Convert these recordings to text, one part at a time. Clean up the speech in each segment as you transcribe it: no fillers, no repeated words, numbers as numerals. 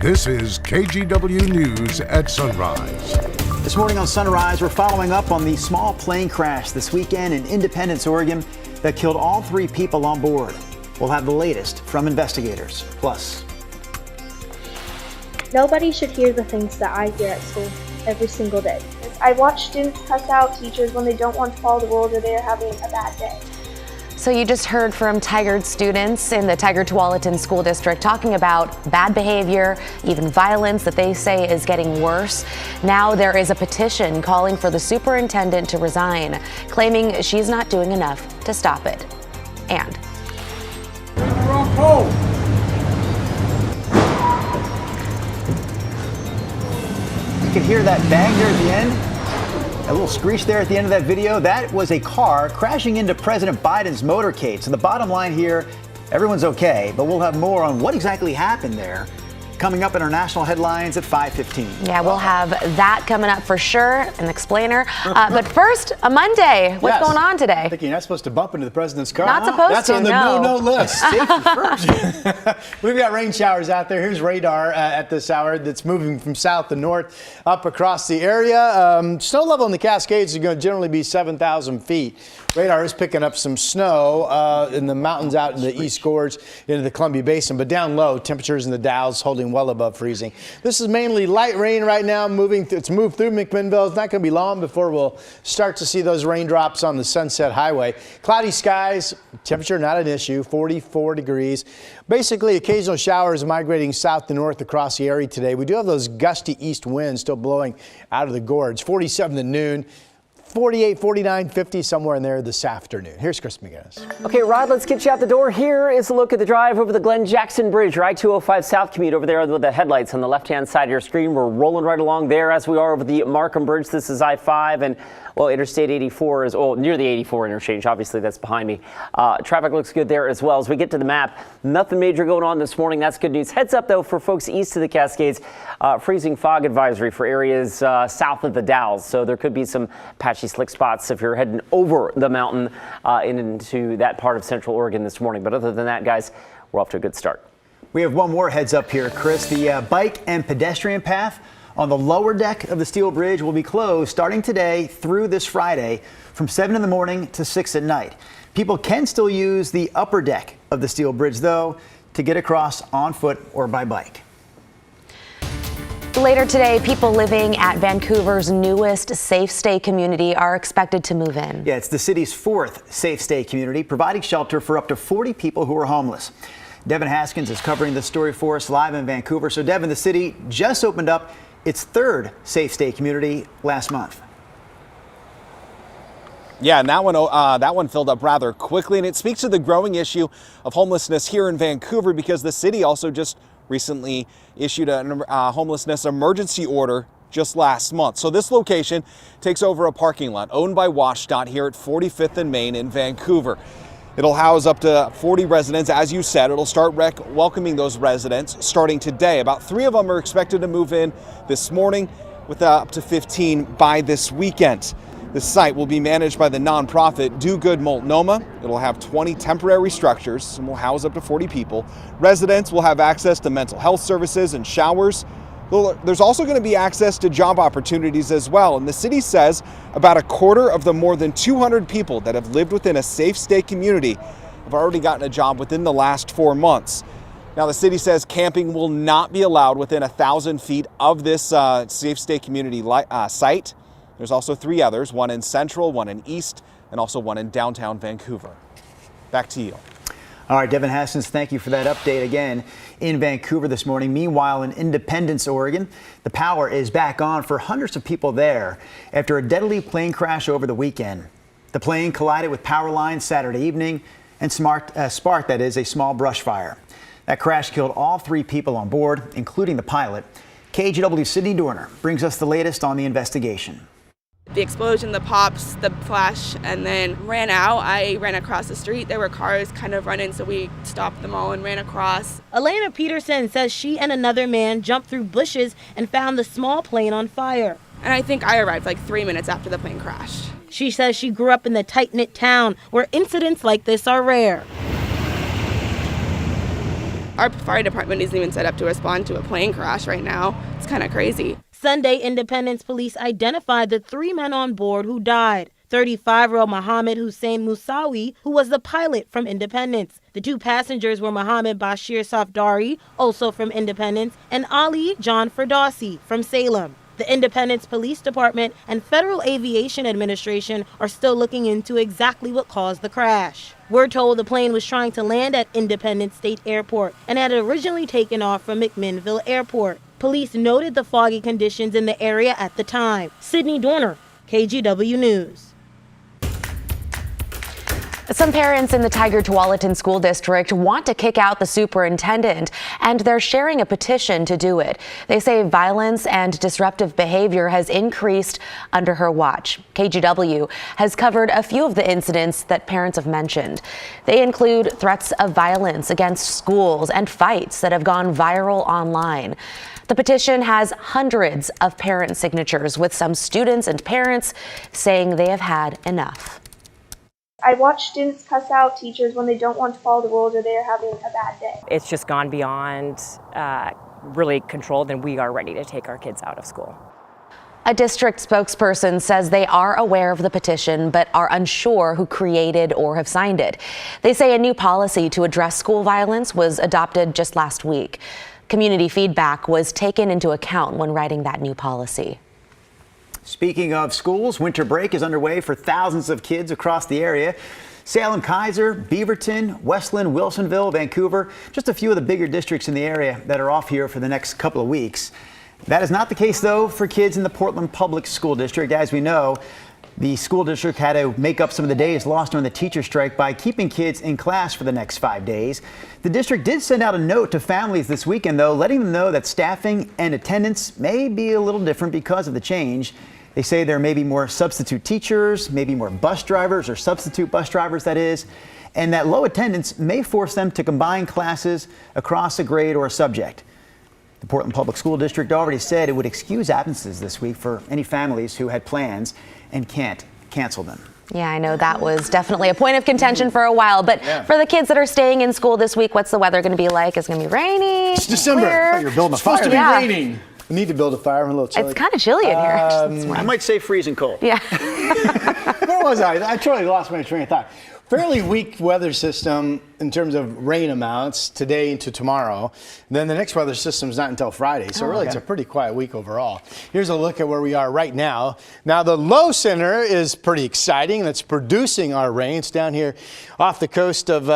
This is KGW News at Sunrise. This morning on Sunrise, we're following up on the small plane crash this weekend in Independence, Oregon that killed all 3 people on board. We'll have the latest from investigators. Plus, nobody should hear the things that I hear at school every single day. I watch students cuss out teachers when they don't want to follow the rules or they're having a bad day. So you just heard from Tigard students in the Tigard-Tualatin School District talking about bad behavior, even violence that they say is getting worse. Now there is a petition calling for the superintendent to resign, claiming she's not doing enough to stop it. And you can hear that bang there at the end. A little screech there at the end of that video. That was a car crashing into President Biden's motorcade. So the bottom line here, everyone's okay, but we'll have more on what exactly happened there coming up in our national headlines at 5:15. yeah, we'll have that coming up for sure, an explainer. But first, a Monday. What's going on today? I think you're not supposed to bump into the president's car. Not supposed That's to, on the no list. Safety first. We've got rain showers out there. Here's radar at this hour that's moving from south to north up across the area. Snow level in the Cascades is going to generally be 7,000 feet. Radar is picking up some snow in the mountains out in the East Gorge into the Columbia Basin, but down low, temperatures in the Dalles holding well above freezing. This is mainly light rain right now. It's moved through McMinnville. It's not going to be long before we'll start to see those raindrops on the Sunset Highway. Cloudy skies, temperature not an issue, 44 degrees. Basically, occasional showers migrating south to north across the area today. We do have those gusty east winds still blowing out of the gorge. 47 at noon. 48, 49, 50, somewhere in there this afternoon. Here's Chris McGinnis. Okay, Rod, let's get you out the door. Here is a look at the drive over the Glen Jackson Bridge, your I-205 South commute over there with the headlights on the left-hand side of your screen. We're rolling right along there as we are over the Markham Bridge. This is I-5 and, well, Interstate 84 is, near the 84 interchange. Obviously, that's behind me. Traffic looks good there as well. As we get to the map, nothing major going on this morning. That's good news. Heads up, though, for folks east of the Cascades. Freezing fog advisory for areas south of the Dalles. So there could be some patchy slick spots if you're heading over the mountain into that part of Central Oregon this morning. But other than that, guys, we're off to a good start. We have one more heads up here, Chris. The bike and pedestrian path on the lower deck of the Steel Bridge will be closed starting today through this Friday from 7 in the morning to 6 at night. People can still use the upper deck of the Steel Bridge, though, to get across on foot or by bike. Later today, people living at Vancouver's newest Safe Stay community are expected to move in. Yeah, it's the city's 4th Safe Stay community, providing shelter for up to 40 people who are homeless. Devin Haskins is covering this story for us live in Vancouver. So, Devin, the city just opened up its 3rd Safe Stay community last month. Yeah, and that one filled up rather quickly, and it speaks to the growing issue of homelessness here in Vancouver because the city also just recently issued a homelessness emergency order just last month. So this location takes over a parking lot owned by WashDOT here at 45th and Main in Vancouver. It'll house up to 40 residents. As you said, it'll start welcoming those residents starting today. About 3 of them are expected to move in this morning with up to 15 by this weekend. The site will be managed by the nonprofit Do Good Multnomah. It'll have 20 temporary structures and will house up to 40 people. Residents will have access to mental health services and showers. There's also going to be access to job opportunities as well. And the city says about a quarter of the more than 200 people that have lived within a Safe Stay community have already gotten a job within the last 4 months. Now, the city says camping will not be allowed within 1,000 feet of this Safe Stay community site. There's also 3 others, one in Central, one in East, and also one in downtown Vancouver. Back to you. All right, Devin Haskins, thank you for that update again in Vancouver this morning. Meanwhile, in Independence, Oregon, the power is back on for hundreds of people there after a deadly plane crash over the weekend. The plane collided with power lines Saturday evening and sparked, a small brush fire. That crash killed all 3 people on board, including the pilot. KGW Sydney Dorner brings us the latest on the investigation. The explosion, the pops, the flash, and then ran out. I ran across the street. There were cars kind of running, so we stopped them all and ran across. Elena Peterson says she and another man jumped through bushes and found the small plane on fire. And I think I arrived like 3 minutes after the plane crashed. She says she grew up in the tight-knit town where incidents like this are rare. Our fire department isn't even set up to respond to a plane crash right now. It's kind of crazy. Sunday, Independence police identified the 3 men on board who died. 35-year-old Mohammed Hussein Musawi, who was the pilot from Independence. The 2 passengers were Mohammed Bashir Safdari, also from Independence, and Ali John Ferdowsi from Salem. The Independence Police Department and Federal Aviation Administration are still looking into exactly what caused the crash. We're told the plane was trying to land at Independence State Airport and had originally taken off from McMinnville Airport. Police noted the foggy conditions in the area at the time. Sydney Dorner, KGW News. Some parents in the Tigard-Tualatin School District want to kick out the superintendent, and they're sharing a petition to do it. They say violence and disruptive behavior has increased under her watch. KGW has covered a few of the incidents that parents have mentioned. They include threats of violence against schools and fights that have gone viral online. The petition has hundreds of parent signatures, with some students and parents saying they have had enough. I watch students cuss out teachers when they don't want to follow the rules or they are having a bad day. It's just gone beyond really controlled, and we are ready to take our kids out of school. A district spokesperson says they are aware of the petition but are unsure who created or have signed it. They say a new policy to address school violence was adopted just last week. Community feedback was taken into account when writing that new policy. Speaking of schools, winter break is underway for thousands of kids across the area. Salem, Kaiser, Beaverton, Westland, Wilsonville, Vancouver, just a few of the bigger districts in the area that are off here for the next couple of weeks. That is not the case, though, for kids in the Portland Public School District. As we know, the school district had to make up some of the days lost during the teacher strike by keeping kids in class for the next 5 days. The district did send out a note to families this weekend, though, letting them know that staffing and attendance may be a little different because of the change. They say there may be more substitute teachers, maybe more bus drivers or substitute bus drivers, that is, and that low attendance may force them to combine classes across a grade or a subject. The Portland Public School District already said it would excuse absences this week for any families who had plans and can't cancel them. Yeah, I know that was definitely a point of contention for a while, but for the kids that are staying in school this week, what's the weather going to be like? Is it going to be rainy? It's December. Clear? Oh, you're building a fire. It's supposed to be raining. We need to build a fire. I'm a little chilly. It's kind of chilly in here. I might say freezing cold. Yeah. Where was I? I totally lost my train of thought. Fairly weak weather system in terms of rain amounts today into tomorrow. Then the next weather system is not until Friday. So really it's a pretty quiet week overall. Here's a look at where we are right now. Now the low center is pretty exciting. That's producing our rain. It's down here off the coast of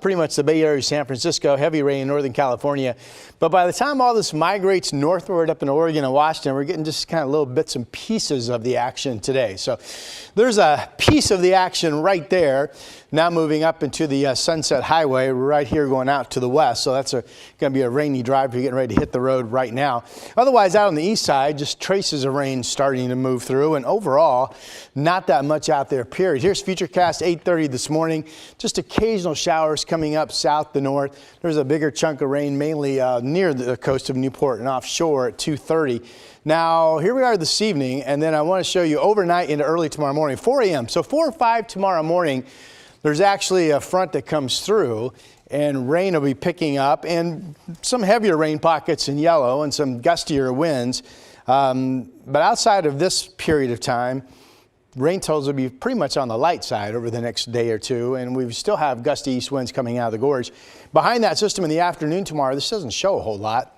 pretty much the Bay Area, San Francisco. Heavy rain in Northern California. But by the time all this migrates northward up in Oregon and Washington, we're getting just kind of little bits and pieces of the action today. So there's a piece of the action right there. Now moving up into the Sunset Highway right here going out to the west. So that's going to be a rainy drive if you're getting ready to hit the road right now. Otherwise, out on the east side, just traces of rain starting to move through. And overall, not that much out there, period. Here's Futurecast 8:30 this morning. Just occasional showers coming up south to north. There's a bigger chunk of rain mainly near the coast of Newport and offshore at 2:30. Now, here we are this evening, and then I want to show you overnight into early tomorrow morning, 4 a.m. So 4 or 5 tomorrow morning, there's actually a front that comes through, and rain will be picking up, and some heavier rain pockets in yellow and some gustier winds. But outside of this period of time, rain totals will be pretty much on the light side over the next day or two, and we still have gusty east winds coming out of the gorge. Behind that system in the afternoon tomorrow, this doesn't show a whole lot.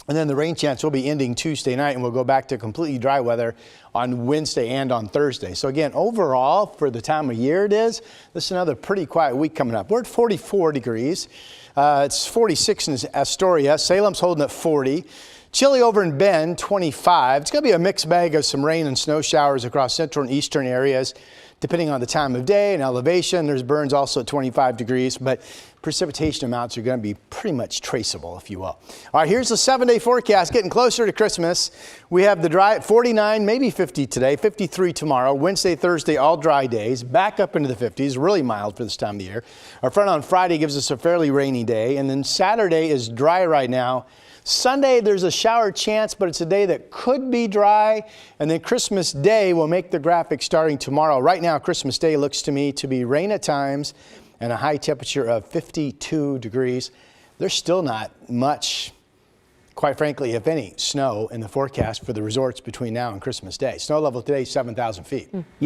And then the rain chance will be ending Tuesday night, and we'll go back to completely dry weather on Wednesday and on Thursday. So again, overall, for the time of year it is, this is another pretty quiet week coming up. We're at 44 degrees. It's 46 in Astoria. Salem's holding at 40. Chilly over in Bend, 25. It's going to be a mixed bag of some rain and snow showers across central and eastern areas, depending on the time of day and elevation. There's Burns also at 25 degrees, but precipitation amounts are going to be pretty much traceable, if you will. All right, here's the 7-day forecast. Getting closer to Christmas. We have the dry at 49, maybe 50 today, 53 tomorrow. Wednesday, Thursday, all dry days. Back up into the 50s, really mild for this time of the year. Our front on Friday gives us a fairly rainy day, and then Saturday is dry right now. Sunday, there's a shower chance, but it's a day that could be dry. And then Christmas Day will make the graphic starting tomorrow. Right now, Christmas Day looks to me to be rain at times and a high temperature of 52 degrees. there's still not much, quite frankly, if any, snow in the forecast for the resorts between now and Christmas Day. Snow level today, 7,000 feet.